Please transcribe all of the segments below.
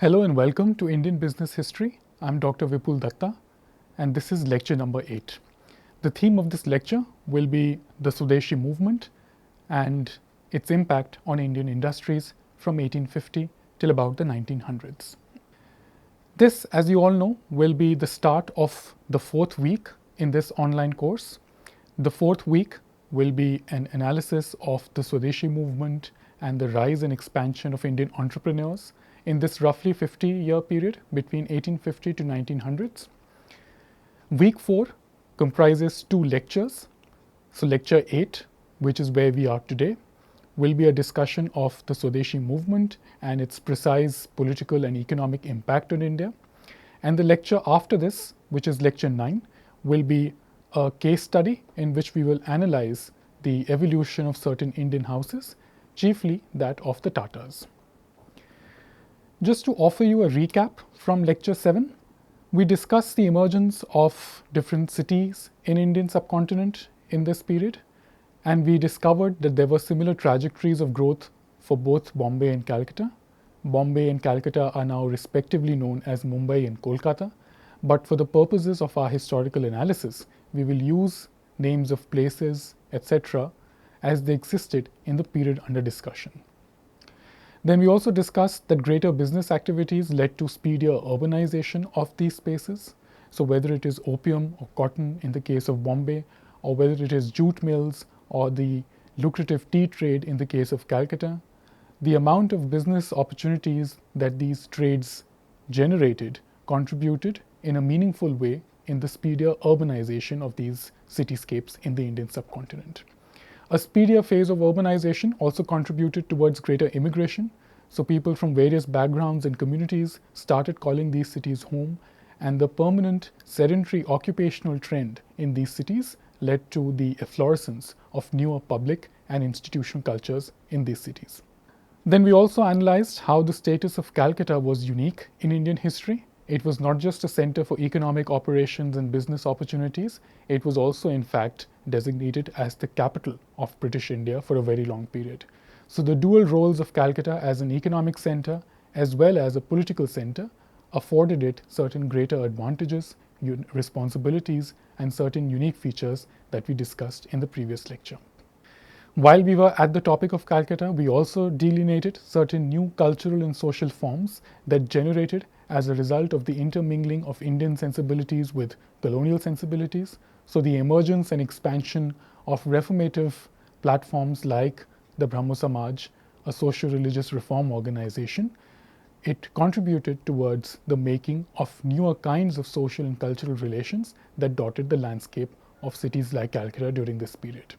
Hello and welcome to Indian Business History. I'm Dr. Vipul Datta and this is lecture number 8. The theme of this lecture will be the Swadeshi movement and its impact on Indian industries from 1850 till about the 1900s. This, as you all know, will be the start of the 4th week in this online course. The 4th week will be an analysis of the Swadeshi movement and the rise and expansion of Indian entrepreneurs in this roughly 50-year period between 1850 to 1900s. Week 4 comprises 2 lectures. So lecture 8, which is where we are today, will be a discussion of the Swadeshi movement and its precise political and economic impact on India. And the lecture after this, which is lecture 9, will be a case study in which we will analyze the evolution of certain Indian houses, chiefly that of the Tatars. Just to offer you a recap from lecture 7, we discussed the emergence of different cities in Indian subcontinent in this period, and we discovered that there were similar trajectories of growth for both Bombay and Calcutta. Bombay and Calcutta are now respectively known as Mumbai and Kolkata, but for the purposes of our historical analysis, we will use names of places, etc., as they existed in the period under discussion. Then we also discussed that greater business activities led to speedier urbanization of these spaces. So whether it is opium or cotton in the case of Bombay, or whether it is jute mills or the lucrative tea trade in the case of Calcutta, the amount of business opportunities that these trades generated contributed in a meaningful way in the speedier urbanization of these cityscapes in the Indian subcontinent. A speedier phase of urbanization also contributed towards greater immigration. So people from various backgrounds and communities started calling these cities home, and the permanent sedentary occupational trend in these cities led to the efflorescence of newer public and institutional cultures in these cities. Then we also analyzed how the status of Calcutta was unique in Indian history. It was not just a center for economic operations and business opportunities, it was also in fact designated as the capital of British India for a very long period. So the dual roles of Calcutta as an economic center as well as a political center afforded it certain greater advantages, responsibilities, and certain unique features that we discussed in the previous lecture. While we were at the topic of Calcutta, we also delineated certain new cultural and social forms that generated as a result of the intermingling of Indian sensibilities with colonial sensibilities. So the emergence and expansion of reformative platforms like the Brahmo Samaj, a socio-religious reform organization, it contributed towards the making of newer kinds of social and cultural relations that dotted the landscape of cities like Calcutta during this period.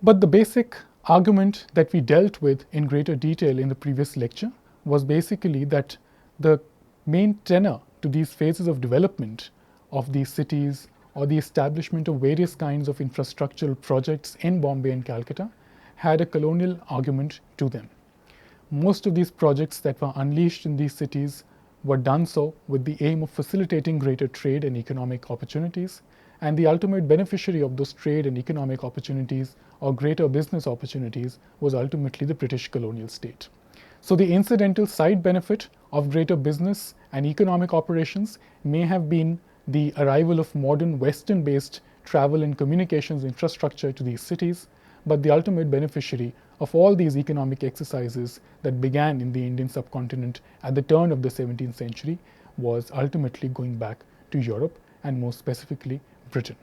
But the basic argument that we dealt with in greater detail in the previous lecture was basically that the main tenor to these phases of development of these cities or the establishment of various kinds of infrastructural projects in Bombay and Calcutta had a colonial argument to them. Most of these projects that were unleashed in these cities were done so with the aim of facilitating greater trade and economic opportunities, and the ultimate beneficiary of those trade and economic opportunities or greater business opportunities was ultimately the British colonial state. So the incidental side benefit of greater business and economic operations may have been the arrival of modern Western-based travel and communications infrastructure to these cities, but the ultimate beneficiary of all these economic exercises that began in the Indian subcontinent at the turn of the 17th century was ultimately going back to Europe and more specifically Britain.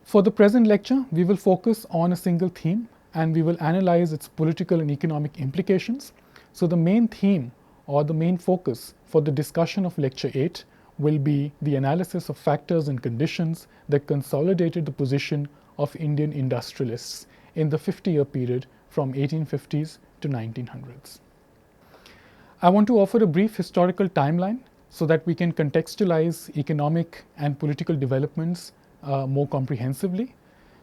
For the present lecture, we will focus on a single theme and we will analyze its political and economic implications. So the main theme or the main focus for the discussion of lecture 8 will be the analysis of factors and conditions that consolidated the position of Indian industrialists in the 50-year period from 1850s to 1900s. I want to offer a brief historical timeline so that we can contextualize economic and political developments more comprehensively.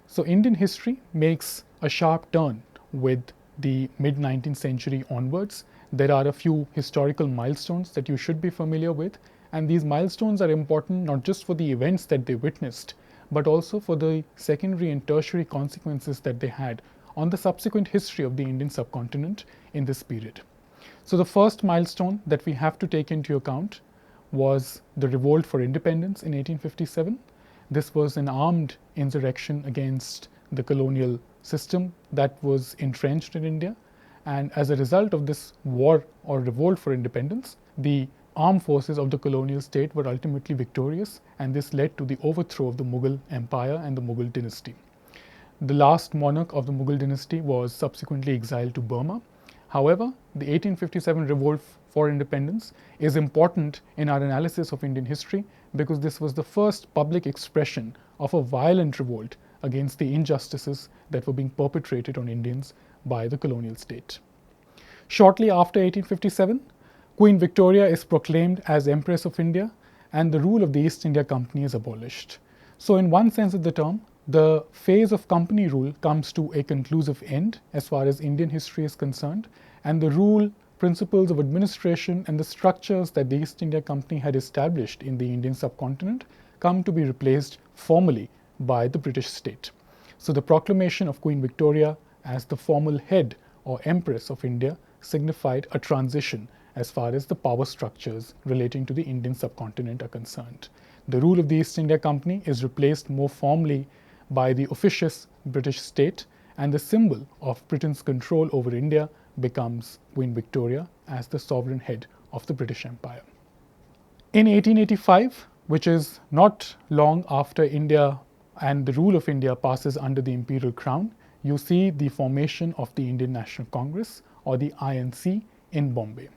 So Indian history makes a sharp turn with the mid-19th century onwards. There are a few historical milestones that you should be familiar with, and these milestones are important not just for the events that they witnessed, but also for the secondary and tertiary consequences that they had on the subsequent history of the Indian subcontinent in this period. So the first milestone that we have to take into account was the revolt for independence in 1857. This was an armed insurrection against the colonial system that was entrenched in India. And as a result of this war or revolt for independence, the armed forces of the colonial state were ultimately victorious, and this led to the overthrow of the Mughal Empire and the Mughal dynasty. The last monarch of the Mughal dynasty was subsequently exiled to Burma. However, the 1857 revolt for independence is important in our analysis of Indian history because this was the first public expression of a violent revolt against the injustices that were being perpetrated on Indians by the colonial state. Shortly after 1857, Queen Victoria is proclaimed as Empress of India and the rule of the East India Company is abolished. So in one sense of the term, the phase of company rule comes to a conclusive end as far as Indian history is concerned, and the rule, principles of administration, and the structures that the East India Company had established in the Indian subcontinent come to be replaced formally by the British state. So the proclamation of Queen Victoria as the formal head or Empress of India signified a transition as far as the power structures relating to the Indian subcontinent are concerned. The rule of the East India Company is replaced more formally by the officious British state, and the symbol of Britain's control over India becomes Queen Victoria as the sovereign head of the British Empire. In 1885, which is not long after India and the rule of India passes under the imperial crown, you see the formation of the Indian National Congress, or the INC, in Bombay.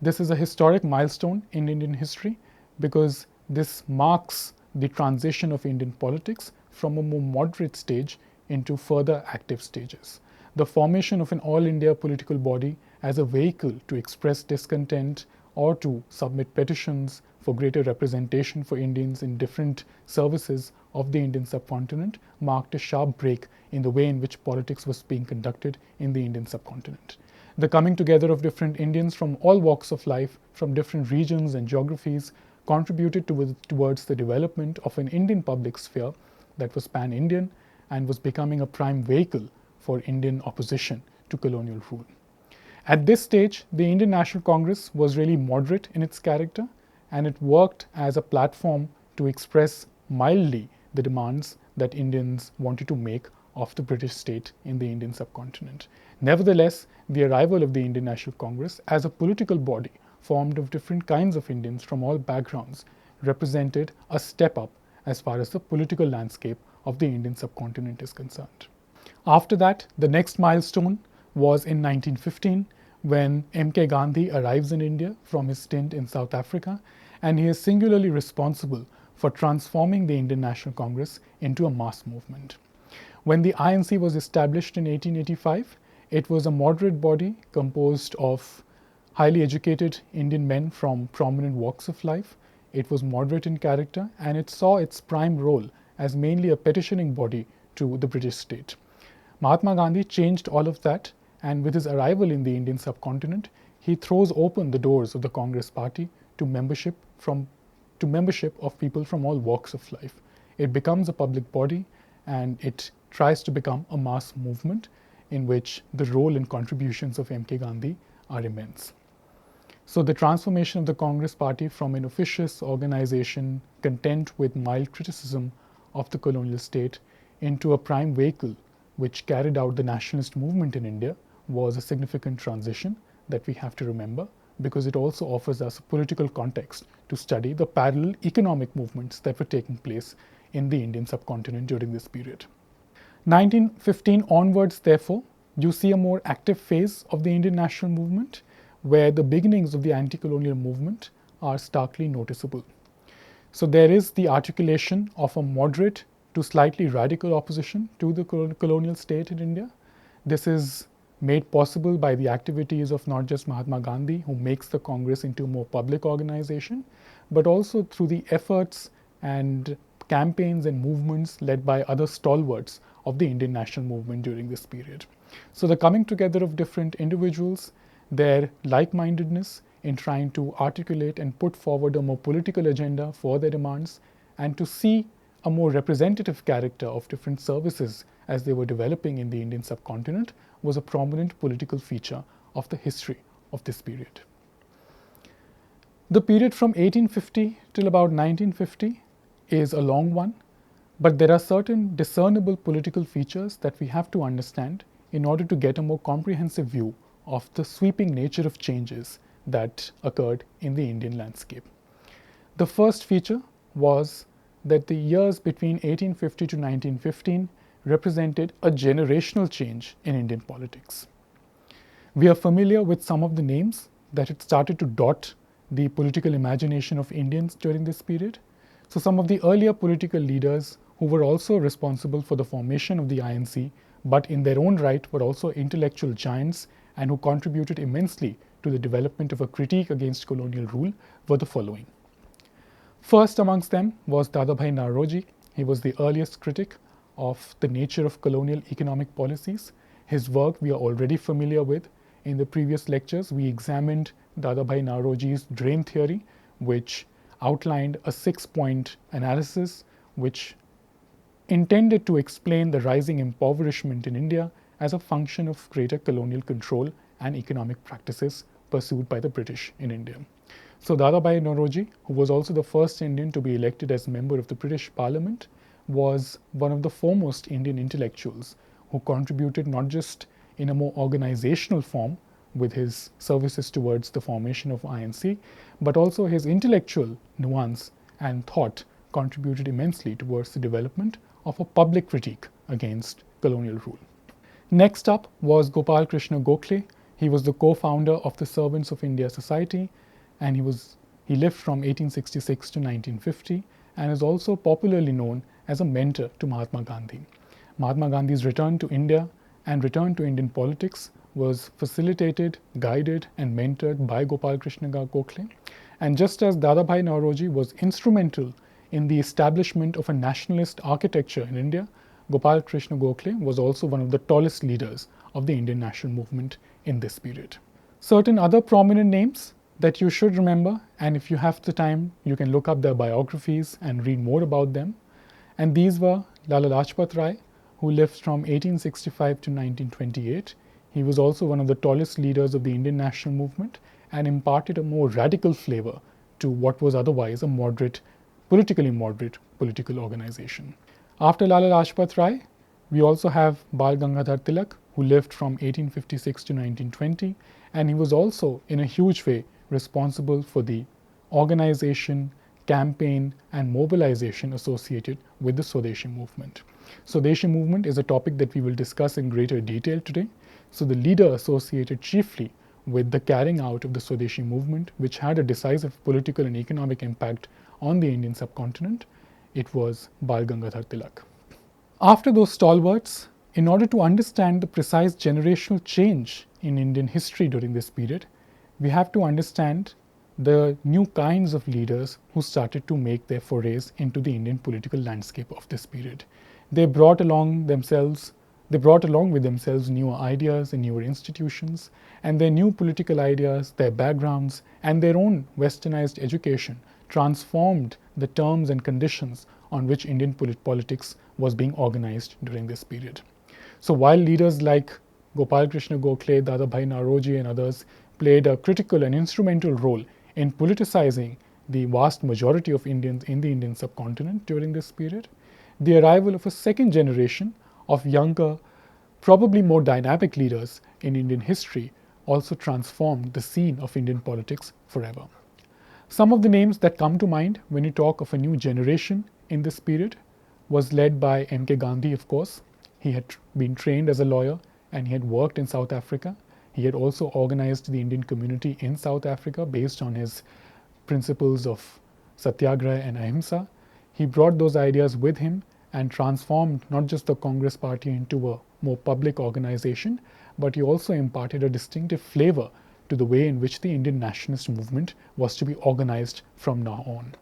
This is a historic milestone in Indian history because this marks the transition of Indian politics from a more moderate stage into further active stages. The formation of an all India political body as a vehicle to express discontent or to submit petitions for greater representation for Indians in different services of the Indian subcontinent marked a sharp break in the way in which politics was being conducted in the Indian subcontinent. The coming together of different Indians from all walks of life, from different regions and geographies, contributed towards the development of an Indian public sphere that was pan-Indian and was becoming a prime vehicle for Indian opposition to colonial rule. At this stage, the Indian National Congress was really moderate in its character, and it worked as a platform to express mildly the demands that Indians wanted to make of the British state in the Indian subcontinent. Nevertheless, the arrival of the Indian National Congress as a political body formed of different kinds of Indians from all backgrounds represented a step up as far as the political landscape of the Indian subcontinent is concerned. After that, the next milestone was in 1915 when M.K. Gandhi arrives in India from his stint in South Africa, and he is singularly responsible for transforming the Indian National Congress into a mass movement. When the INC was established in 1885, it was a moderate body composed of highly educated Indian men from prominent walks of life. It was moderate in character, and it saw its prime role as mainly a petitioning body to the British state. Mahatma Gandhi changed all of that, and with his arrival in the Indian subcontinent, he throws open the doors of the Congress Party to membership of people from all walks of life. It becomes a public body, and it tries to become a mass movement in which the role and contributions of M.K. Gandhi are immense. So the transformation of the Congress Party from an officious organization content with mild criticism of the colonial state into a prime vehicle which carried out the nationalist movement in India was a significant transition that we have to remember, because it also offers us a political context to study the parallel economic movements that were taking place in the Indian subcontinent during this period. 1915 onwards, therefore, you see a more active phase of the Indian national movement, where the beginnings of the anti-colonial movement are starkly noticeable. So there is the articulation of a moderate to slightly radical opposition to the colonial state in India. This is made possible by the activities of not just Mahatma Gandhi, who makes the Congress into a more public organization, but also through the efforts and campaigns and movements led by other stalwarts of the Indian national movement during this period. So the coming together of different individuals, their like-mindedness in trying to articulate and put forward a more political agenda for their demands, and to see a more representative character of different services as they were developing in the Indian subcontinent, was a prominent political feature of the history of this period. The period from 1850 till about 1950 is a long one, but there are certain discernible political features that we have to understand in order to get a more comprehensive view of the sweeping nature of changes that occurred in the Indian landscape. The first feature was that the years between 1850 to 1915 represented a generational change in Indian politics. We are familiar with some of the names that had started to dot the political imagination of Indians during this period. So some of the earlier political leaders who were also responsible for the formation of the INC, but in their own right were also intellectual giants and who contributed immensely to the development of a critique against colonial rule, were the following. First amongst them was Dadabhai Naoroji. He was the earliest critic of the nature of colonial economic policies. His work we are already familiar with. In the previous lectures, we examined Dadabhai Naoroji's drain theory, which outlined a 6-point analysis which intended to explain the rising impoverishment in India as a function of greater colonial control and economic practices pursued by the British in India. So Dadabhai Naoroji, who was also the first Indian to be elected as member of the British Parliament, was one of the foremost Indian intellectuals who contributed not just in a more organizational form with his services towards the formation of INC, but also his intellectual nuance and thought contributed immensely towards the development of a public critique against colonial rule. Next up was Gopal Krishna Gokhale. He was the co-founder of the Servants of India Society, and he lived from 1866 to 1950 and is also popularly known as a mentor to Mahatma Gandhi. Mahatma Gandhi's return to India and return to Indian politics was facilitated, guided and mentored by Gopal Krishna Gokhale. And just as Dadabhai Naoroji was instrumental in the establishment of a nationalist architecture in India, Gopal Krishna Gokhale was also one of the tallest leaders of the Indian national movement in this period. Certain other prominent names that you should remember, and if you have the time, you can look up their biographies and read more about them. And these were Lala Lajpat Rai, who lived from 1865 to 1928. He was also one of the tallest leaders of the Indian national movement and imparted a more radical flavor to what was otherwise a politically moderate political organization. After Lala Lajpat Rai, we also have Bal Gangadhar Tilak, who lived from 1856 to 1920, and he was also in a huge way responsible for the organization, campaign and mobilization associated with the Swadeshi movement. Swadeshi movement is a topic that we will discuss in greater detail today. So the leader associated chiefly with the carrying out of the Swadeshi movement, which had a decisive political and economic impact on the Indian subcontinent, it was Bal Gangadhar Tilak. After those stalwarts, in order to understand the precise generational change in Indian history during this period, we have to understand the new kinds of leaders who started to make their forays into the Indian political landscape of this period. They brought along with themselves newer ideas and newer institutions, and their new political ideas, their backgrounds, and their own westernized education transformed the terms and conditions on which Indian politics was being organized during this period. So while leaders like Gopal Krishna Gokhale, Dadabhai Naoroji and others played a critical and instrumental role in politicizing the vast majority of Indians in the Indian subcontinent during this period, the arrival of a second generation of younger, probably more dynamic leaders in Indian history also transformed the scene of Indian politics forever. Some of the names that come to mind when you talk of a new generation in this period was led by M.K. Gandhi, of course. He had been trained as a lawyer and he had worked in South Africa. He had also organized the Indian community in South Africa based on his principles of Satyagraha and Ahimsa. He brought those ideas with him and transformed not just the Congress party into a more public organization, but he also imparted a distinctive flavor to the way in which the Indian nationalist movement was to be organized from now on.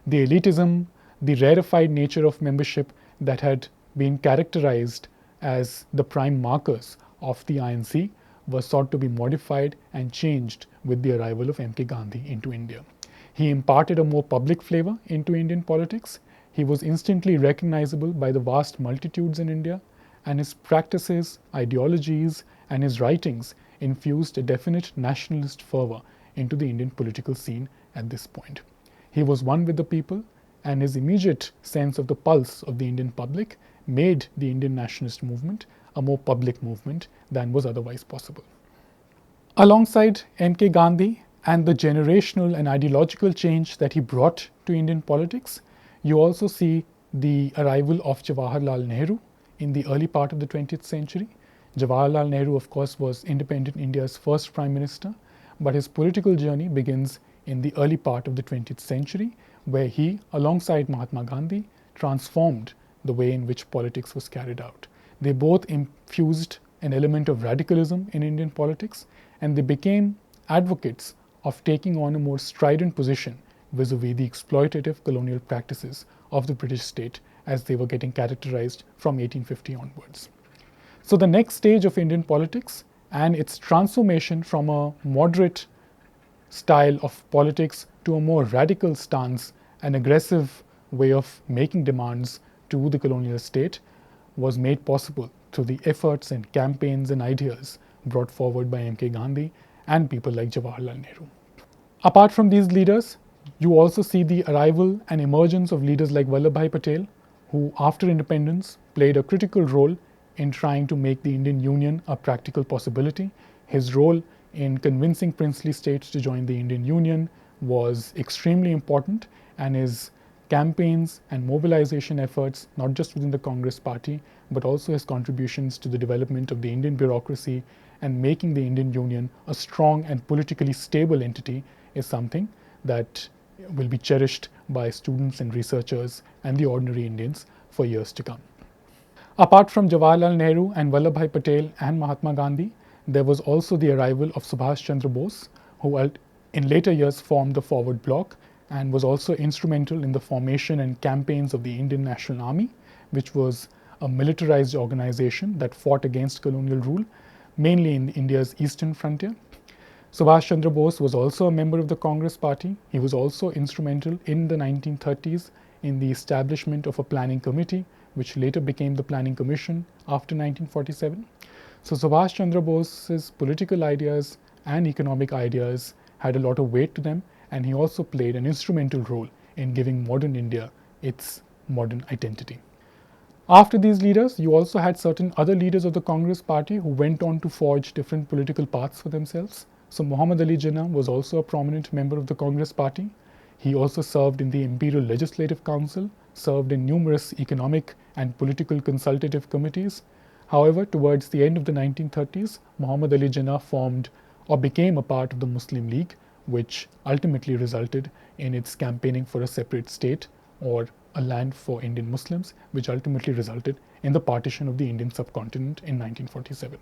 The elitism, the rarefied nature of membership that had been characterized as the prime markers of the INC was sought to be modified and changed with the arrival of M.K. Gandhi into India. He imparted a more public flavor into Indian politics. He was instantly recognizable by the vast multitudes in India, and his practices, ideologies, and his writings infused a definite nationalist fervor into the Indian political scene at this point. He was one with the people, and his immediate sense of the pulse of the Indian public made the Indian nationalist movement a more public movement than was otherwise possible. Alongside M.K. Gandhi and the generational and ideological change that he brought to Indian politics, you also see the arrival of Jawaharlal Nehru in the early part of the 20th century. Jawaharlal Nehru, of course, was independent India's first prime minister, but his political journey begins in the early part of the 20th century, where he, alongside Mahatma Gandhi, transformed the way in which politics was carried out. They both infused an element of radicalism in Indian politics, and they became advocates of taking on a more strident position vis-a-vis the exploitative colonial practices of the British state as they were getting characterized from 1850 onwards. So the next stage of Indian politics and its transformation from a moderate style of politics to a more radical stance, an aggressive way of making demands to the colonial state, was made possible through the efforts and campaigns and ideas brought forward by M.K. Gandhi and people like Jawaharlal Nehru. Apart from these leaders, you also see the arrival and emergence of leaders like Vallabhbhai Patel, who after independence played a critical role in trying to make the Indian Union a practical possibility. His role in convincing princely states to join the Indian Union was extremely important, and his campaigns and mobilization efforts, not just within the Congress party, but also his contributions to the development of the Indian bureaucracy and making the Indian Union a strong and politically stable entity, is something that will be cherished by students and researchers and the ordinary Indians for years to come. Apart from Jawaharlal Nehru and Vallabhbhai Patel and Mahatma Gandhi, there was also the arrival of Subhash Chandra Bose, who in later years formed the Forward Bloc and was also instrumental in the formation and campaigns of the Indian National Army, which was a militarized organization that fought against colonial rule, mainly in India's eastern frontier. Subhash Chandra Bose was also a member of the Congress party. He was also instrumental in the 1930s in the establishment of a planning committee, which later became the Planning Commission after 1947. So Subhash Chandra Bose's political ideas and economic ideas had a lot of weight to them, and he also played an instrumental role in giving modern India its modern identity. After these leaders, you also had certain other leaders of the Congress party who went on to forge different political paths for themselves. So Muhammad Ali Jinnah was also a prominent member of the Congress party. He also served in the Imperial Legislative Council, served in numerous economic and political consultative committees. However, towards the end of the 1930s, Muhammad Ali Jinnah formed or became a part of the Muslim League, which ultimately resulted in its campaigning for a separate state or a land for Indian Muslims, which ultimately resulted in the partition of the Indian subcontinent in 1947.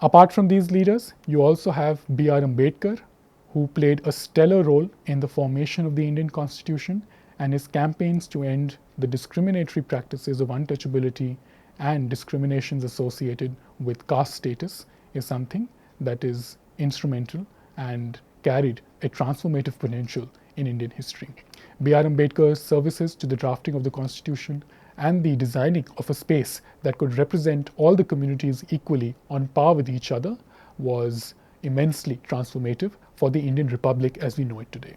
Apart from these leaders, you also have B.R. Ambedkar, who played a stellar role in the formation of the Indian Constitution, and his campaigns to end the discriminatory practices of untouchability and discriminations associated with caste status is something that is instrumental and carried a transformative potential in Indian history. B.R. Ambedkar's services to the drafting of the Constitution and the designing of a space that could represent all the communities equally on par with each other was immensely transformative for the Indian Republic as we know it today.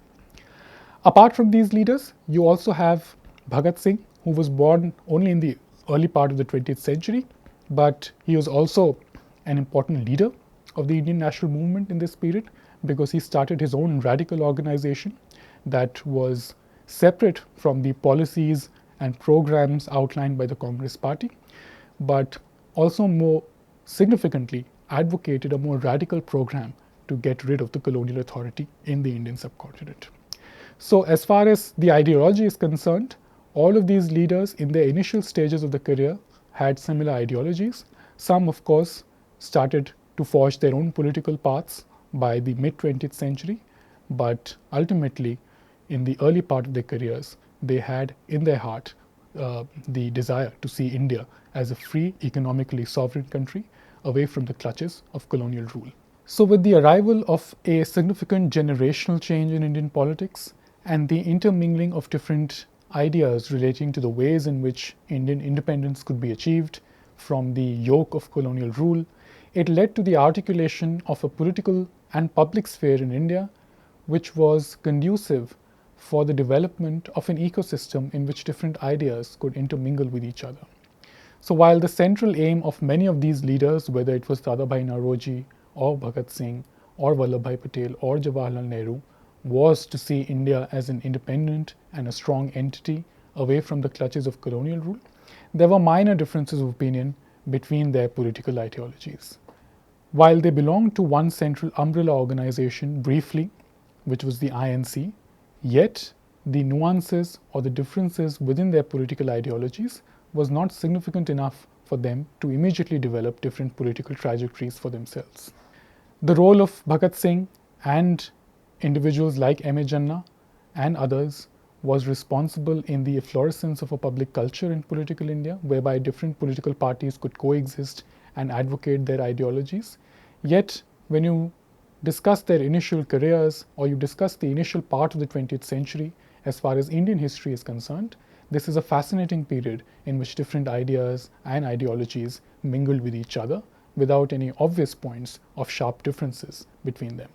Apart from these leaders, you also have Bhagat Singh, who was born only in the early part of the 20th century, but he was also an important leader of the Indian national movement in this period because he started his own radical organization that was separate from the policies and programs outlined by the Congress party, but also more significantly advocated a more radical program to get rid of the colonial authority in the Indian subcontinent. So as far as the ideology is concerned, all of these leaders in their initial stages of the career had similar ideologies. Some, of course, started to forge their own political paths by the mid-20th century, but ultimately, in the early part of their careers, they had in their heart the desire to see India as a free, economically sovereign country away from the clutches of colonial rule. So with the arrival of a significant generational change in Indian politics and the intermingling of different ideas relating to the ways in which Indian independence could be achieved from the yoke of colonial rule, it led to the articulation of a political and public sphere in India, which was conducive for the development of an ecosystem in which different ideas could intermingle with each other. So while the central aim of many of these leaders, whether it was Dadabhai Naoroji or Bhagat Singh or Vallabhbhai Patel or Jawaharlal Nehru, was to see India as an independent and a strong entity away from the clutches of colonial rule, there were minor differences of opinion between their political ideologies. While they belonged to one central umbrella organization briefly, which was the INC, yet the nuances or the differences within their political ideologies was not significant enough for them to immediately develop different political trajectories for themselves. The role of Bhagat Singh and individuals like M.A. Jinnah and others was responsible in the efflorescence of a public culture in political India, whereby different political parties could coexist and advocate their ideologies. Yet, when you discuss their initial careers or you discuss the initial part of the 20th century as far as Indian history is concerned, this is a fascinating period in which different ideas and ideologies mingled with each other without any obvious points of sharp differences between them.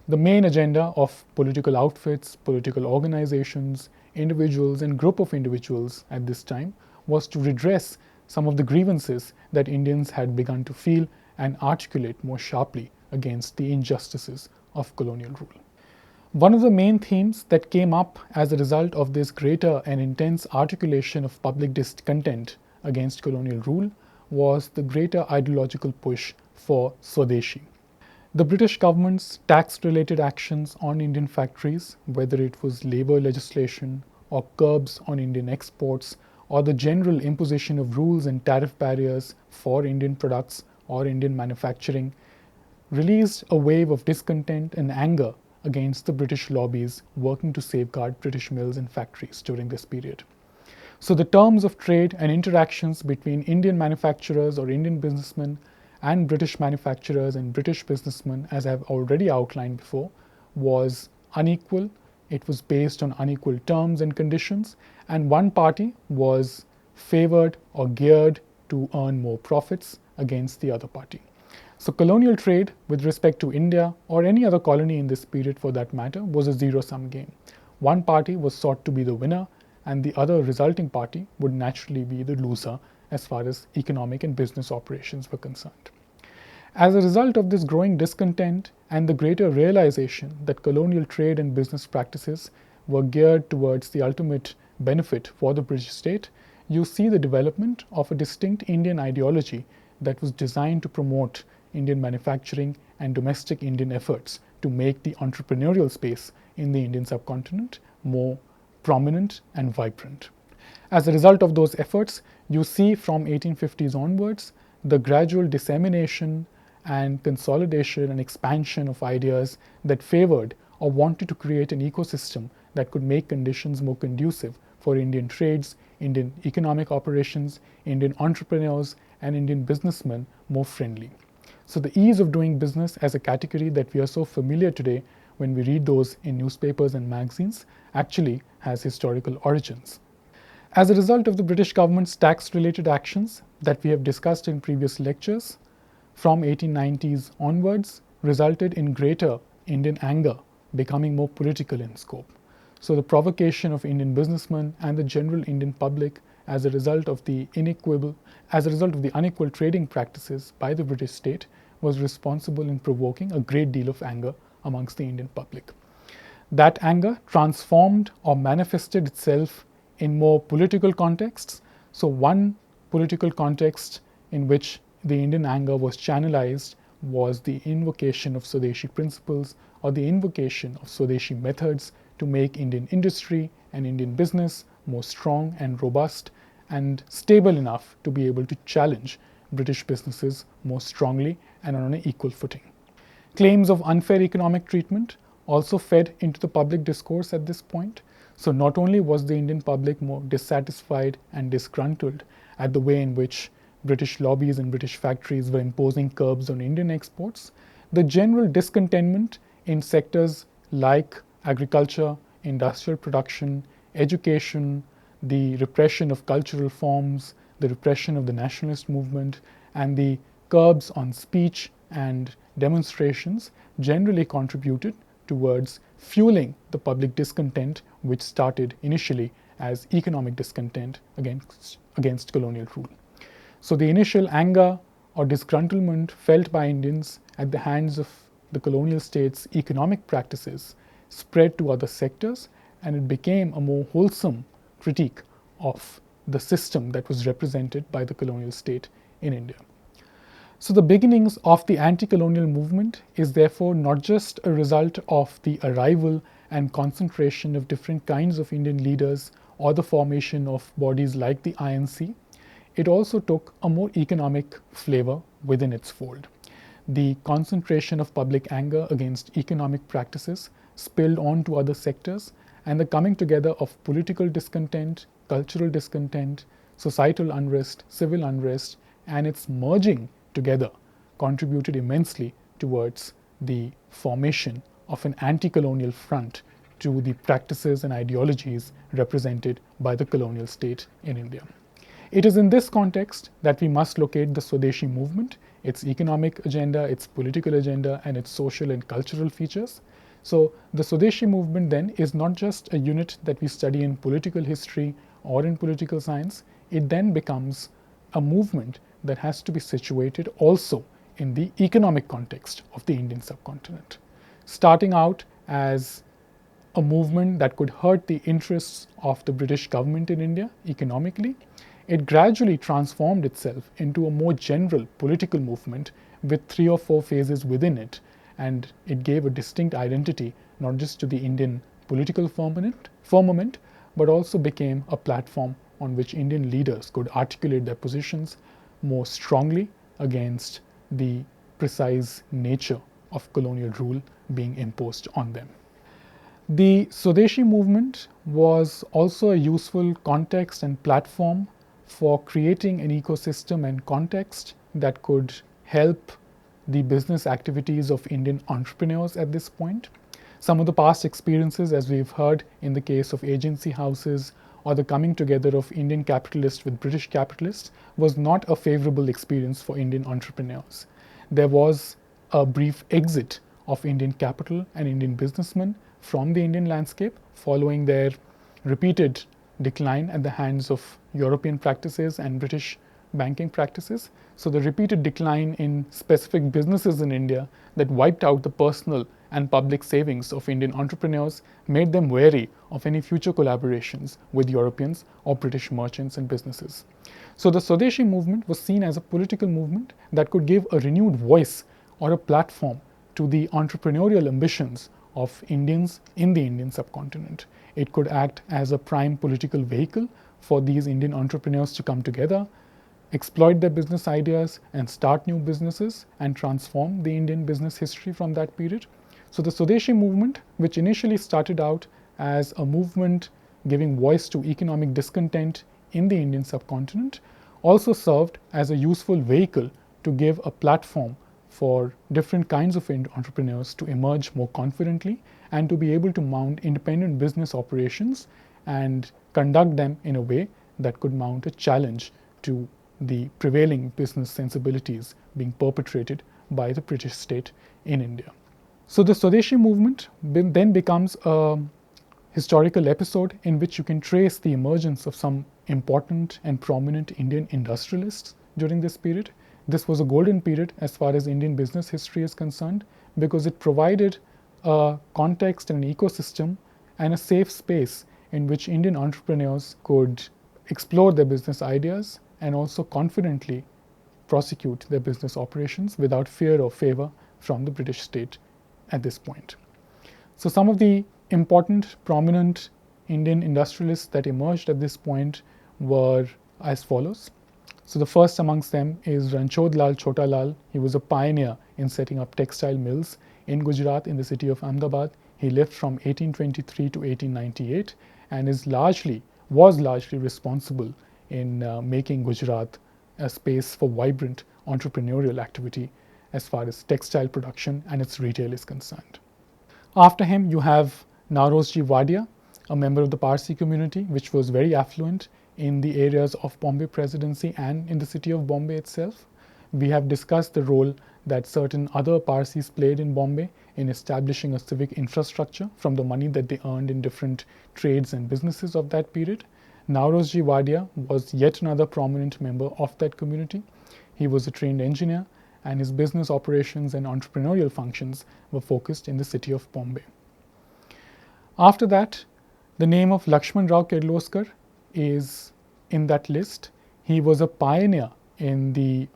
The main agenda of political outfits, political organizations, individuals and group of individuals at this time was to redress some of the grievances that Indians had begun to feel and articulate more sharply against the injustices of colonial rule. One of the main themes that came up as a result of this greater and intense articulation of public discontent against colonial rule was the greater ideological push for Swadeshi. The British government's tax-related actions on Indian factories, whether it was labor legislation or curbs on Indian exports or the general imposition of rules and tariff barriers for Indian products or Indian manufacturing, released a wave of discontent and anger against the British lobbies working to safeguard British mills and factories during this period. So the terms of trade and interactions between Indian manufacturers or Indian businessmen and British manufacturers and British businessmen, as I have already outlined before, was unequal. It was based on unequal terms and conditions, and one party was favored or geared to earn more profits against the other party. So colonial trade with respect to India or any other colony in this period for that matter was a zero-sum game. One party was sought to be the winner and the other resulting party would naturally be the loser as far as economic and business operations were concerned. As a result of this growing discontent and the greater realization that colonial trade and business practices were geared towards the ultimate benefit for the British state, you see the development of a distinct Indian ideology that was designed to promote Indian manufacturing and domestic Indian efforts to make the entrepreneurial space in the Indian subcontinent more prominent and vibrant. As a result of those efforts, you see from 1850s onwards the gradual dissemination and consolidation and expansion of ideas that favored or wanted to create an ecosystem that could make conditions more conducive for Indian trades, Indian economic operations, Indian entrepreneurs, and Indian businessmen more friendly. So the ease of doing business as a category that we are so familiar today when we read those in newspapers and magazines actually has historical origins. As a result of the British government's tax-related actions that we have discussed in previous lectures, from 1890s onwards resulted in greater Indian anger becoming more political in scope. So the provocation of Indian businessmen and the general Indian public as a result of the unequal trading practices by the British state was responsible in provoking a great deal of anger amongst the Indian public. That anger transformed or manifested itself in more political contexts. So one political context in which the Indian anger was channelized was the invocation of Swadeshi principles or the invocation of Swadeshi methods to make Indian industry and Indian business more strong and robust and stable enough to be able to challenge British businesses more strongly and on an equal footing. Claims of unfair economic treatment also fed into the public discourse at this point. So not only was the Indian public more dissatisfied and disgruntled at the way in which British lobbies and British factories were imposing curbs on Indian exports, the general discontentment in sectors like agriculture, industrial production, education, the repression of cultural forms, the repression of the nationalist movement, and the curbs on speech and demonstrations generally contributed towards fueling the public discontent, which started initially as economic discontent against colonial rule. So the initial anger or disgruntlement felt by Indians at the hands of the colonial state's economic practices spread to other sectors, and it became a more wholesome critique of the system that was represented by the colonial state in India. So the beginnings of the anti-colonial movement is therefore not just a result of the arrival and concentration of different kinds of Indian leaders or the formation of bodies like the INC. It also took a more economic flavor within its fold. The concentration of public anger against economic practices spilled on to other sectors, and the coming together of political discontent, cultural discontent, societal unrest, civil unrest, and its merging together contributed immensely towards the formation of an anti-colonial front to the practices and ideologies represented by the colonial state in India. It is in this context that we must locate the Swadeshi movement, its economic agenda, its political agenda, and its social and cultural features. So the Swadeshi movement then is not just a unit that we study in political history or in political science. It then becomes a movement that has to be situated also in the economic context of the Indian subcontinent. Starting out as a movement that could hurt the interests of the British government in India economically, it gradually transformed itself into a more general political movement with 3 or 4 phases within it, and it gave a distinct identity not just to the Indian political firmament, but also became a platform on which Indian leaders could articulate their positions more strongly against the precise nature of colonial rule being imposed on them. The Swadeshi movement was also a useful context and platform for creating an ecosystem and context that could help the business activities of Indian entrepreneurs at this point. Some of the past experiences, as we've heard in the case of agency houses or the coming together of Indian capitalists with British capitalists, was not a favorable experience for Indian entrepreneurs. There was a brief exit of Indian capital and Indian businessmen from the Indian landscape following their repeated decline at the hands of European practices and British banking practices. So the repeated decline in specific businesses in India that wiped out the personal and public savings of Indian entrepreneurs made them wary of any future collaborations with Europeans or British merchants and businesses. So the Swadeshi movement was seen as a political movement that could give a renewed voice or a platform to the entrepreneurial ambitions of Indians in the Indian subcontinent. It could act as a prime political vehicle for these Indian entrepreneurs to come together, exploit their business ideas, and start new businesses and transform the Indian business history from that period. So the Swadeshi movement, which initially started out as a movement giving voice to economic discontent in the Indian subcontinent, also served as a useful vehicle to give a platform for different kinds of entrepreneurs to emerge more confidently and to be able to mount independent business operations and conduct them in a way that could mount a challenge to the prevailing business sensibilities being perpetrated by the British state in India. So the Swadeshi movement then becomes a historical episode in which you can trace the emergence of some important and prominent Indian industrialists during this period. This was a golden period as far as Indian business history is concerned because it provided a context and an ecosystem and a safe space in which Indian entrepreneurs could explore their business ideas and also confidently prosecute their business operations without fear or favor from the British state at this point. So some of the important, prominent Indian industrialists that emerged at this point were as follows. So the first amongst them is Ranchod Lal Chota Lal. He was a pioneer in setting up textile mills in Gujarat in the city of Ahmedabad. He lived from 1823 to 1898 and was largely responsible in making Gujarat a space for vibrant entrepreneurial activity as far as textile production and its retail is concerned. After him, you have Naurozji Wadia, a member of the Parsi community, which was very affluent in the areas of Bombay Presidency and in the city of Bombay itself. we have discussed the role that certain other Parsis played in Bombay in establishing a civic infrastructure from the money that they earned in different trades and businesses of that period. Naurozji Wadia was yet another prominent member of that community. He was a trained engineer, and his business operations and entrepreneurial functions were focused in the city of Bombay. After that, the name of Lakshman Rao Kirloskar is in that list. He was a pioneer in the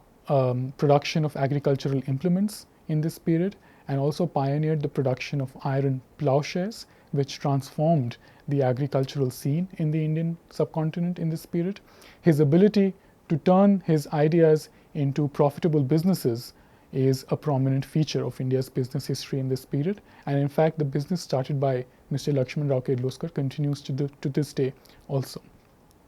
production of agricultural implements in this period, and also pioneered the production of iron plowshares, which transformed the agricultural scene in the Indian subcontinent in this period. His ability to turn his ideas into profitable businesses is a prominent feature of India's business history in this period, and in fact the business started by Mr. Lakshman Rao Kirloskar continues to this day also.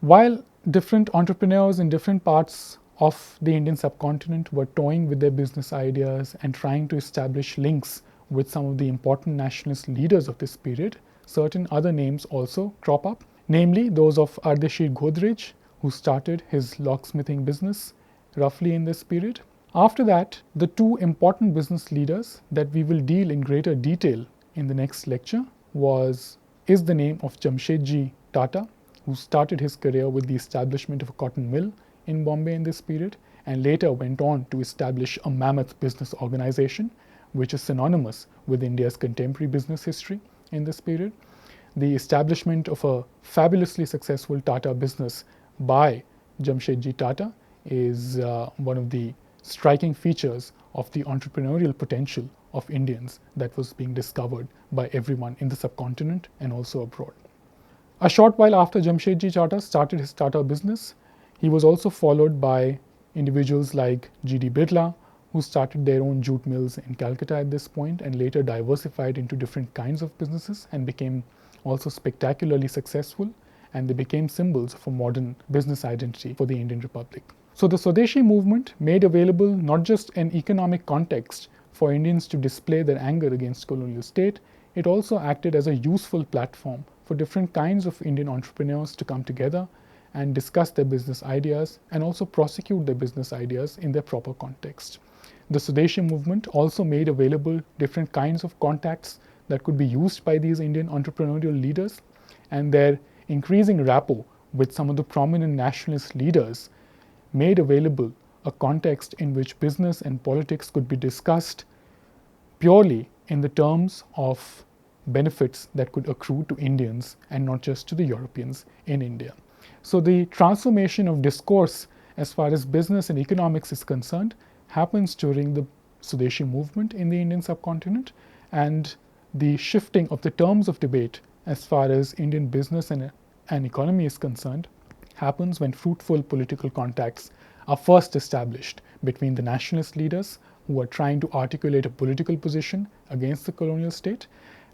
While different entrepreneurs in different parts of the Indian subcontinent were toying with their business ideas and trying to establish links with some of the important nationalist leaders of this period, certain other names also crop up, namely those of Ardeshir Godrej, who started his locksmithing business roughly in this period. After that, the two important business leaders that we will deal in greater detail in the next lecture is the name of Jamshedji Tata, who started his career with the establishment of a cotton mill in Bombay in this period, and later went on to establish a mammoth business organization, which is synonymous with India's contemporary business history in this period. The establishment of a fabulously successful Tata business by Jamshedji Tata is one of the striking features of the entrepreneurial potential of Indians that was being discovered by everyone in the subcontinent and also abroad. A short while after Jamshedji Tata started his Tata business, he was also followed by individuals like G.D. Birla, who started their own jute mills in Calcutta at this point and later diversified into different kinds of businesses and became also spectacularly successful, and they became symbols of a modern business identity for the Indian Republic. So the Swadeshi movement made available not just an economic context for Indians to display their anger against colonial state, it also acted as a useful platform for different kinds of Indian entrepreneurs to come together and discuss their business ideas and also prosecute their business ideas in their proper context. The Swadeshi movement also made available different kinds of contacts that could be used by these Indian entrepreneurial leaders, and their increasing rapport with some of the prominent nationalist leaders made available a context in which business and politics could be discussed purely in the terms of benefits that could accrue to Indians and not just to the Europeans in India. So the transformation of discourse as far as business and economics is concerned happens during the Swadeshi movement in the Indian subcontinent, and the shifting of the terms of debate as far as Indian business and economy is concerned happens when fruitful political contacts are first established between the nationalist leaders who are trying to articulate a political position against the colonial state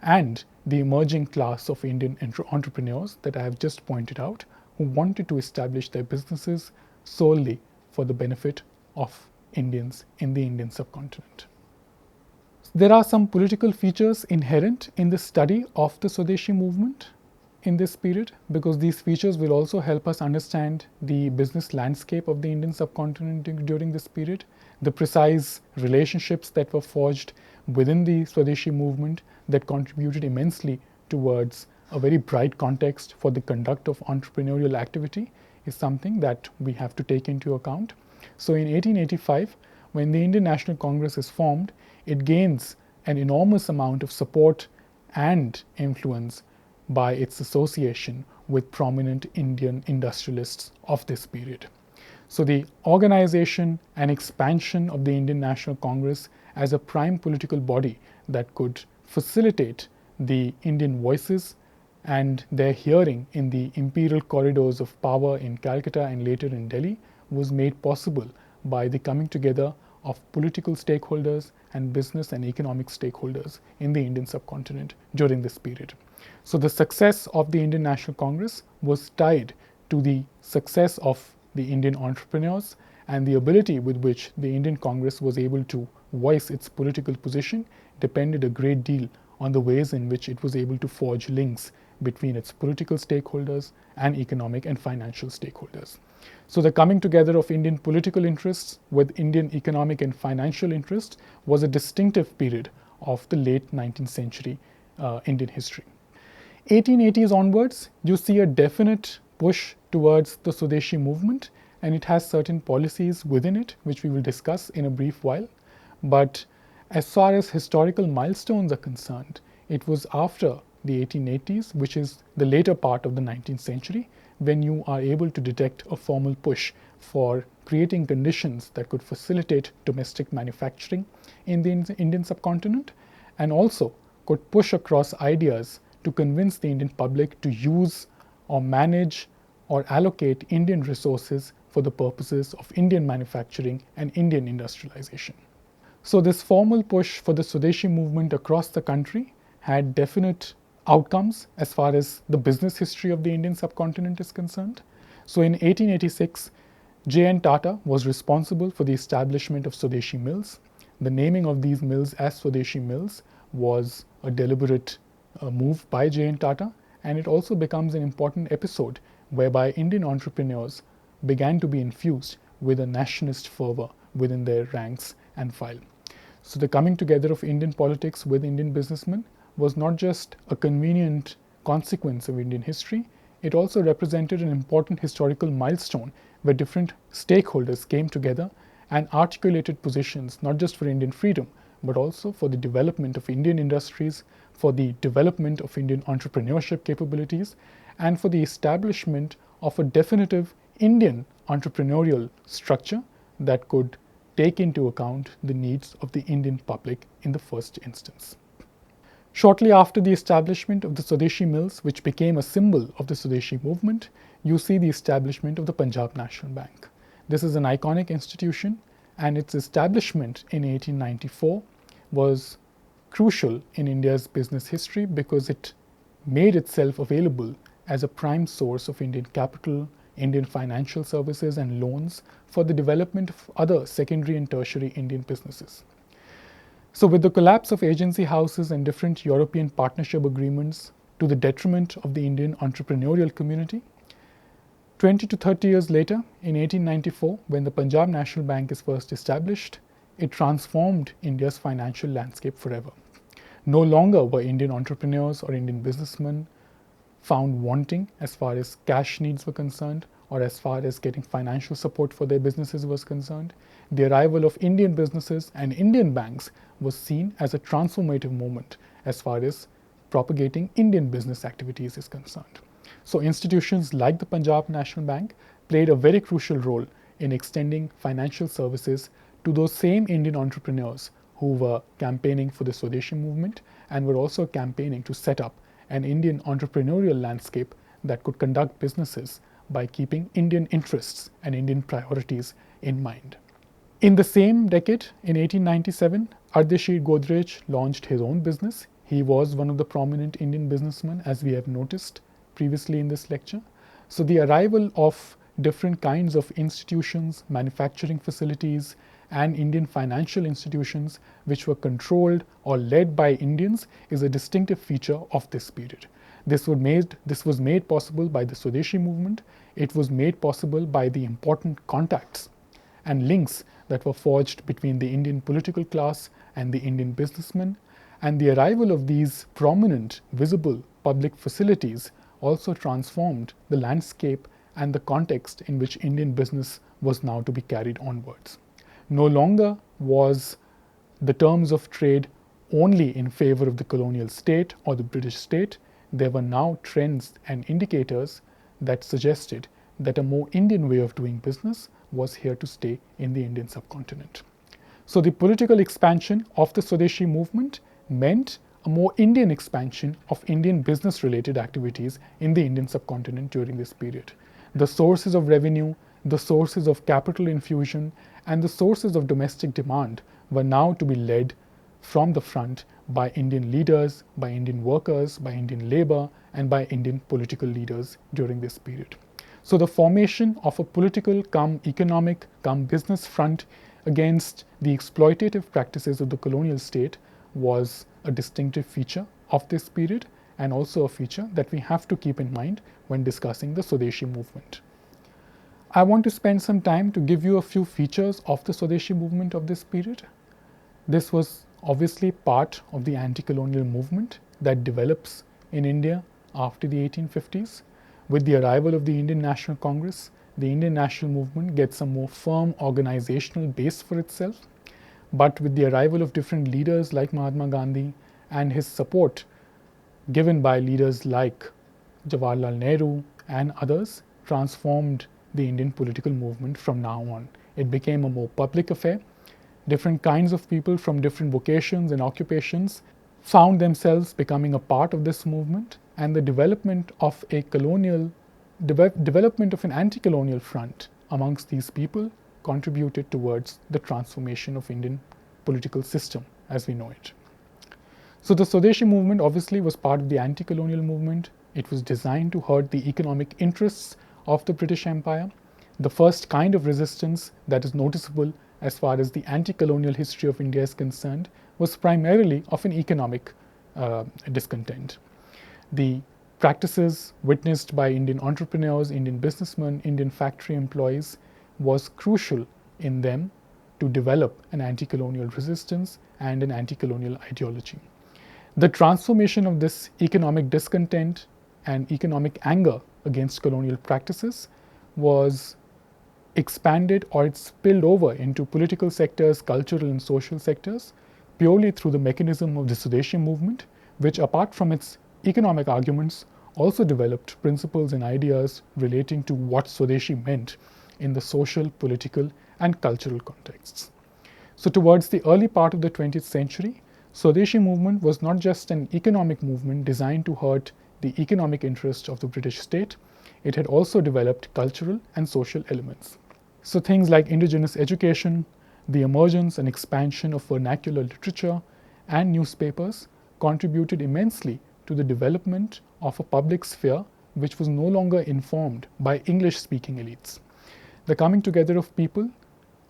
and the emerging class of Indian entrepreneurs that I have just pointed out, who wanted to establish their businesses solely for the benefit of Indians in the Indian subcontinent. There are some political features inherent in the study of the Swadeshi movement in this period, because these features will also help us understand the business landscape of the Indian subcontinent during this period, the precise relationships that were forged within the Swadeshi movement that contributed immensely towards a very bright context for the conduct of entrepreneurial activity is something that we have to take into account. So in 1885, when the Indian National Congress is formed, it gains an enormous amount of support and influence by its association with prominent Indian industrialists of this period. So the organization and expansion of the Indian National Congress as a prime political body that could facilitate the Indian voices and their hearing in the imperial corridors of power in Calcutta and later in Delhi was made possible by the coming together of political stakeholders and business and economic stakeholders in the Indian subcontinent during this period. So the success of the Indian National Congress was tied to the success of the Indian entrepreneurs, and the ability with which the Indian Congress was able to voice its political position depended a great deal on the ways in which it was able to forge links between its political stakeholders and economic and financial stakeholders. So the coming together of Indian political interests with Indian economic and financial interests was a distinctive period of the late 19th century Indian history. 1880s onwards, you see a definite push towards the Swadeshi movement, and it has certain policies within it, which we will discuss in a brief while. But as far as historical milestones are concerned, it was after the 1880s, which is the later part of the 19th century, when you are able to detect a formal push for creating conditions that could facilitate domestic manufacturing in the Indian subcontinent, and also could push across ideas to convince the Indian public to use or manage or allocate Indian resources for the purposes of Indian manufacturing and Indian industrialization. So this formal push for the Swadeshi movement across the country had definite outcomes as far as the business history of the Indian subcontinent is concerned. So in 1886, J.N. Tata was responsible for the establishment of Swadeshi mills. The naming of these mills as Swadeshi mills was a deliberate move by J.N. Tata, and it also becomes an important episode whereby Indian entrepreneurs began to be infused with a nationalist fervor within their ranks and file. So the coming together of Indian politics with Indian businessmen was not just a convenient consequence of Indian history, it also represented an important historical milestone where different stakeholders came together and articulated positions not just for Indian freedom, but also for the development of Indian industries, for the development of Indian entrepreneurship capabilities, and for the establishment of a definitive Indian entrepreneurial structure that could take into account the needs of the Indian public in the first instance. Shortly after the establishment of the Swadeshi mills, which became a symbol of the Swadeshi movement, you see the establishment of the Punjab National Bank. This is an iconic institution, and its establishment in 1894 was crucial in India's business history because it made itself available as a prime source of Indian capital, Indian financial services and loans for the development of other secondary and tertiary Indian businesses. So with the collapse of agency houses and different European partnership agreements to the detriment of the Indian entrepreneurial community, 20 to 30 years later, in 1894, when the Punjab National Bank is first established, it transformed India's financial landscape forever. No longer were Indian entrepreneurs or Indian businessmen found wanting as far as cash needs were concerned or as far as getting financial support for their businesses was concerned. The arrival of Indian businesses and Indian banks was seen as a transformative moment as far as propagating Indian business activities is concerned. So institutions like the Punjab National Bank played a very crucial role in extending financial services to those same Indian entrepreneurs who were campaigning for the Swadeshi movement and were also campaigning to set up an Indian entrepreneurial landscape that could conduct businesses by keeping Indian interests and Indian priorities in mind. In the same decade, in 1897, Ardeshir Godrej launched his own business. He was one of the prominent Indian businessmen, as we have noticed previously in this lecture. So the arrival of different kinds of institutions, manufacturing facilities, and Indian financial institutions which were controlled or led by Indians is a distinctive feature of this period. This was made possible by the Swadeshi movement. It was made possible by the important contacts and links that were forged between the Indian political class and the Indian businessmen. And the arrival of these prominent, visible public facilities also transformed the landscape and the context in which Indian business was now to be carried onwards. No longer was the terms of trade only in favor of the colonial state or the British state. There were now trends and indicators that suggested that a more Indian way of doing business was here to stay in the Indian subcontinent. So the political expansion of the Swadeshi movement meant a more Indian expansion of Indian business-related activities in the Indian subcontinent during this period. The sources of revenue, the sources of capital infusion, and the sources of domestic demand were now to be led from the front by Indian leaders, by Indian workers, by Indian labor, and by Indian political leaders during this period. So the formation of a political cum economic cum business front against the exploitative practices of the colonial state was a distinctive feature of this period, and also a feature that we have to keep in mind when discussing the Swadeshi movement. I want to spend some time to give you a few features of the Swadeshi movement of this period. This was obviously part of the anti-colonial movement that develops in India after the 1850s. With the arrival of the Indian National Congress, the Indian national movement gets a more firm organizational base for itself. But with the arrival of different leaders like Mahatma Gandhi and his support given by leaders like Jawaharlal Nehru and others, transformed the Indian political movement from now on. It became a more public affair. Different kinds of people from different vocations and occupations found themselves becoming a part of this movement, and the development of an anti-colonial front amongst these people contributed towards the transformation of Indian political system as we know it. So the Swadeshi movement obviously was part of the anti-colonial movement. It was designed to hurt the economic interests of the British Empire. The first kind of resistance that is noticeable as far as the anti-colonial history of India is concerned was primarily of an economic discontent. The practices witnessed by Indian entrepreneurs, Indian businessmen, Indian factory employees was crucial in them to develop an anti-colonial resistance and an anti-colonial ideology. The transformation of this economic discontent and economic anger against colonial practices was expanded, or it spilled over into political sectors, cultural and social sectors, purely through the mechanism of the Swadeshi movement, which apart from its economic arguments also developed principles and ideas relating to what Swadeshi meant in the social, political and cultural contexts. So towards the early part of the 20th century, Swadeshi movement was not just an economic movement designed to hurt the economic interests of the British state, it had also developed cultural and social elements. So things like indigenous education, the emergence and expansion of vernacular literature and newspapers contributed immensely to the development of a public sphere which was no longer informed by English-speaking elites. The coming together of people,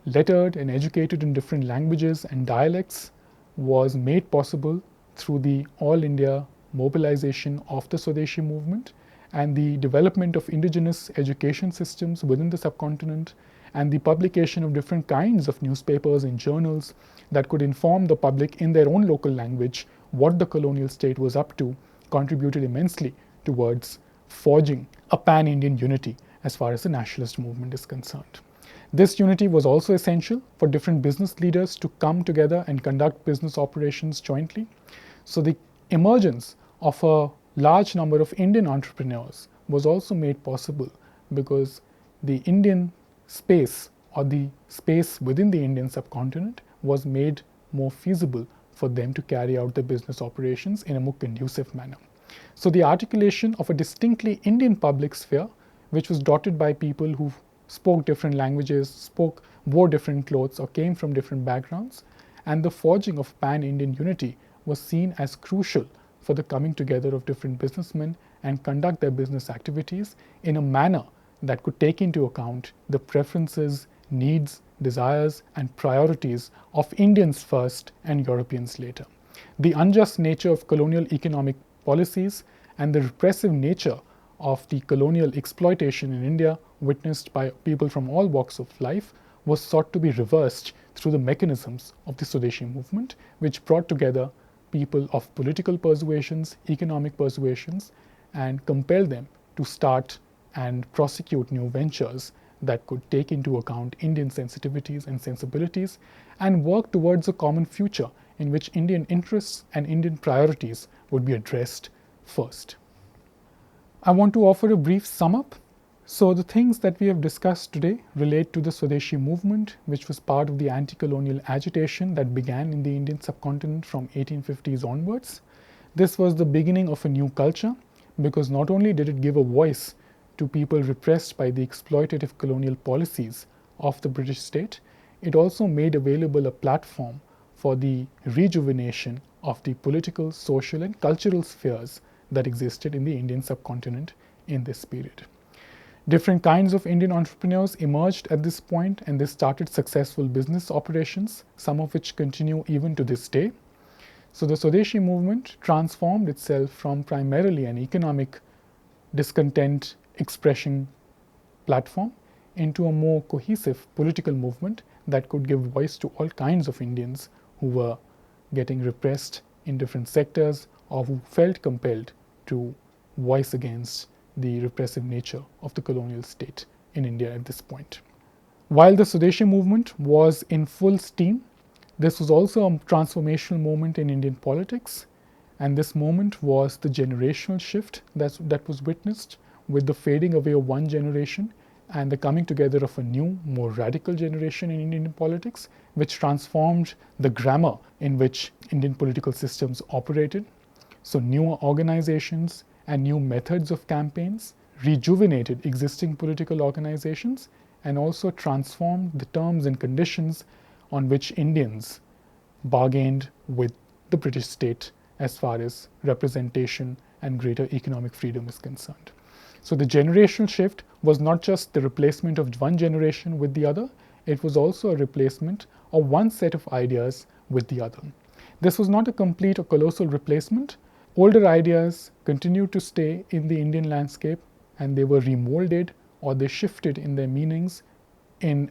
lettered and educated in different languages and dialects, was made possible through the All India mobilization of the Swadeshi movement and the development of indigenous education systems within the subcontinent and the publication of different kinds of newspapers and journals that could inform the public in their own local language what the colonial state was up to contributed immensely towards forging a pan-Indian unity as far as the nationalist movement is concerned. This unity was also essential for different business leaders to come together and conduct business operations jointly. So the emergence of a large number of Indian entrepreneurs was also made possible because the Indian space, or the space within the Indian subcontinent, was made more feasible for them to carry out their business operations in a more conducive manner. So the articulation of a distinctly Indian public sphere, which was dotted by people who spoke different languages, wore different clothes, or came from different backgrounds, and the forging of pan-Indian unity was seen as crucial for the coming together of different businessmen and conduct their business activities in a manner that could take into account the preferences, needs, desires, and priorities of Indians first and Europeans later. The unjust nature of colonial economic policies and the repressive nature of the colonial exploitation in India, witnessed by people from all walks of life, was sought to be reversed through the mechanisms of the Swadeshi movement, which brought together people of political persuasions, economic persuasions, and compelled them to start and prosecute new ventures that could take into account Indian sensitivities and sensibilities and work towards a common future in which Indian interests and Indian priorities would be addressed first. I want to offer a brief sum up. So the things that we have discussed today relate to the Swadeshi movement, which was part of the anti-colonial agitation that began in the Indian subcontinent from 1850s onwards. This was the beginning of a new culture because not only did it give a voice to people repressed by the exploitative colonial policies of the British state, it also made available a platform for the rejuvenation of the political, social and cultural spheres that existed in the Indian subcontinent in this period. Different kinds of Indian entrepreneurs emerged at this point and they started successful business operations, some of which continue even to this day. So the Swadeshi movement transformed itself from primarily an economic discontent expression platform into a more cohesive political movement that could give voice to all kinds of Indians who were getting repressed in different sectors or who felt compelled to voice against the repressive nature of the colonial state in India at this point. While the Swadeshi movement was in full steam, this was also a transformational moment in Indian politics, and this moment was the generational shift that was witnessed with the fading away of one generation and the coming together of a new, more radical generation in Indian politics, which transformed the grammar in which Indian political systems operated. So, newer organizations and new methods of campaigns rejuvenated existing political organizations and also transformed the terms and conditions on which Indians bargained with the British state as far as representation and greater economic freedom is concerned. So the generational shift was not just the replacement of one generation with the other, it was also a replacement of one set of ideas with the other. This was not a complete or colossal replacement. Older ideas continued to stay in the Indian landscape and they were remolded or they shifted in their meanings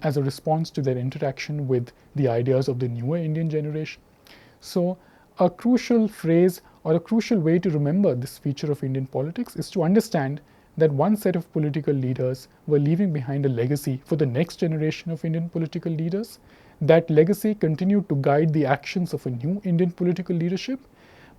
as a response to their interaction with the ideas of the newer Indian generation. So a crucial phrase or a crucial way to remember this feature of Indian politics is to understand that one set of political leaders were leaving behind a legacy for the next generation of Indian political leaders. That legacy continued to guide the actions of a new Indian political leadership,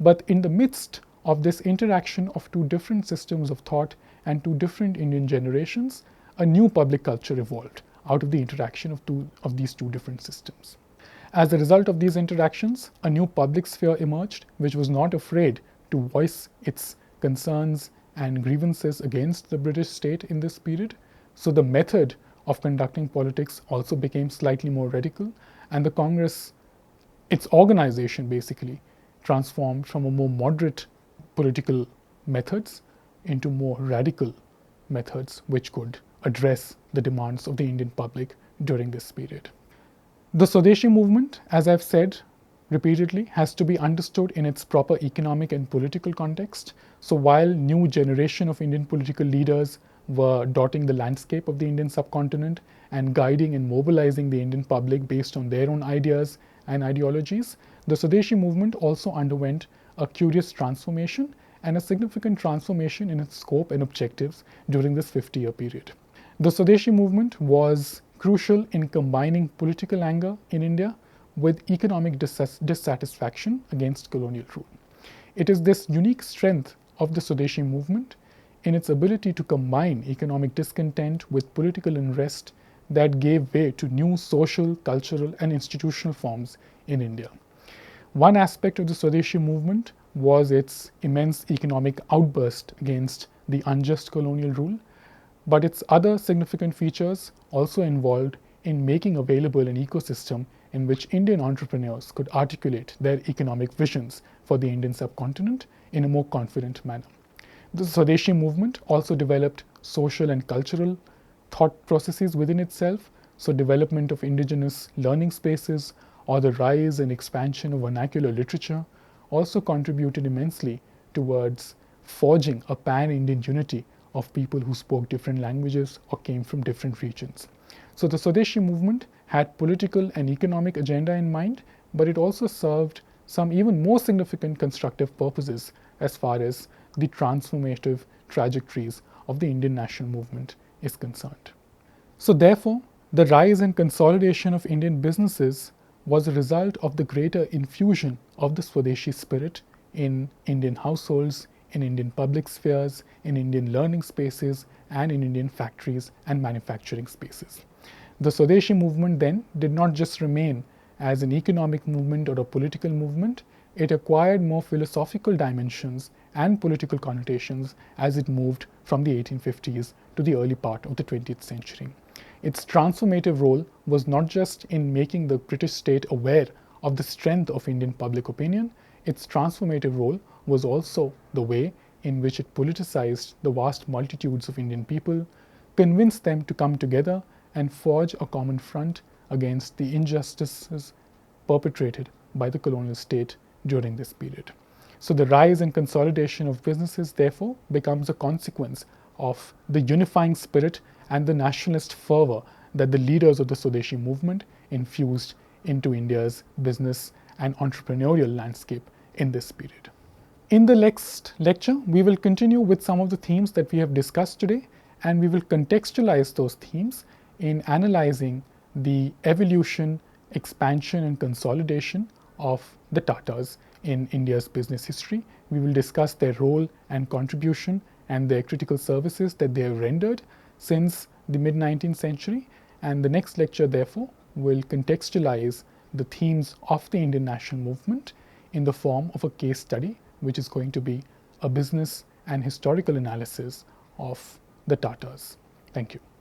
but in the midst of this interaction of two different systems of thought and two different Indian generations, a new public culture evolved out of the interaction of these two different systems. As a result of these interactions, a new public sphere emerged, which was not afraid to voice its concerns and grievances against the British state in this period. So the method of conducting politics also became slightly more radical, and the Congress, its organization basically, transformed from a more moderate political methods into more radical methods which could address the demands of the Indian public during this period. The Swadeshi movement, as I've said repeatedly, has to be understood in its proper economic and political context. So while new generation of Indian political leaders were dotting the landscape of the Indian subcontinent and guiding and mobilizing the Indian public based on their own ideas and ideologies, the Swadeshi movement also underwent a curious transformation and a significant transformation in its scope and objectives during this 50-year period. The Swadeshi movement was crucial in combining political anger in India with economic dissatisfaction against colonial rule. It is this unique strength of the Swadeshi movement in its ability to combine economic discontent with political unrest that gave way to new social, cultural, and institutional forms in India. One aspect of the Swadeshi movement was its immense economic outburst against the unjust colonial rule, but its other significant features also involved in making available an ecosystem in which Indian entrepreneurs could articulate their economic visions for the Indian subcontinent in a more confident manner. The Swadeshi movement also developed social and cultural thought processes within itself, so development of indigenous learning spaces or the rise and expansion of vernacular literature also contributed immensely towards forging a pan-Indian unity of people who spoke different languages or came from different regions. So the Swadeshi movement had political and economic agenda in mind, but it also served some even more significant constructive purposes as far as the transformative trajectories of the Indian national movement is concerned. So therefore, the rise and consolidation of Indian businesses was a result of the greater infusion of the Swadeshi spirit in Indian households, in Indian public spheres, in Indian learning spaces, and in Indian factories and manufacturing spaces. The Swadeshi movement then did not just remain as an economic movement or a political movement, it acquired more philosophical dimensions and political connotations as it moved from the 1850s to the early part of the 20th century. Its transformative role was not just in making the British state aware of the strength of Indian public opinion, its transformative role was also the way in which it politicized the vast multitudes of Indian people, convinced them to come together and forge a common front against the injustices perpetrated by the colonial state during this period. So the rise and consolidation of businesses therefore becomes a consequence of the unifying spirit and the nationalist fervor that the leaders of the Swadeshi movement infused into India's business and entrepreneurial landscape in this period. In the next lecture, we will continue with some of the themes that we have discussed today, and we will contextualize those themes in analyzing the evolution, expansion, and consolidation of the Tatas in India's business history. We will discuss their role and contribution and their critical services that they have rendered since the mid-19th century. And the next lecture, therefore, will contextualize the themes of the Indian national movement in the form of a case study, which is going to be a business and historical analysis of the Tatas. Thank you.